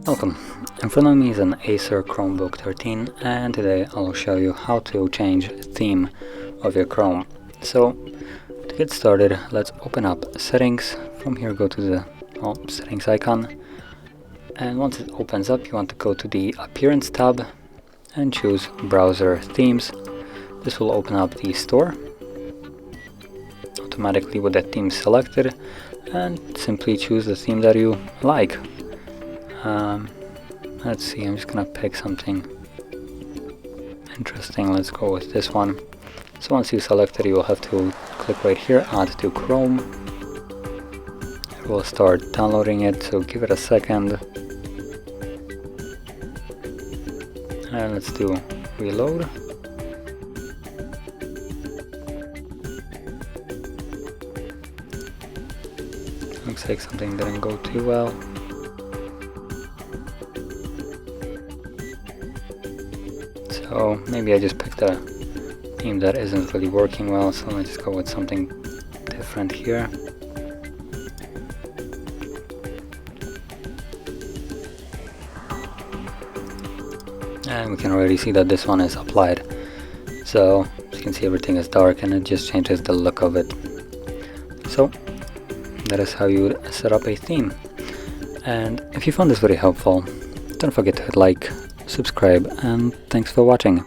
Welcome. In front of me is an ACER Chromebook 13, and today I'll show you how to change theme of your Chrome. So to get started, let's open up settings. From here go to the settings icon, and once it opens up you want to go to the appearance tab and choose browser themes. This will open up the store automatically with the theme selected, and simply choose the theme that you like. Let's see, I'm just gonna pick something interesting. Let's go with this one. So once you select it, you will have to click right here, add to Chrome. It will start downloading it, so give it a second. And let's do reload. Looks like something didn't go too well. So maybe I just picked a theme that isn't really working well, so let's just go with something different here. And we can already see that this one is applied. So as you can see, everything is dark and it just changes the look of it. So that is how you would set up a theme. And if you found this very helpful, don't forget to hit like, subscribe, and thanks for watching.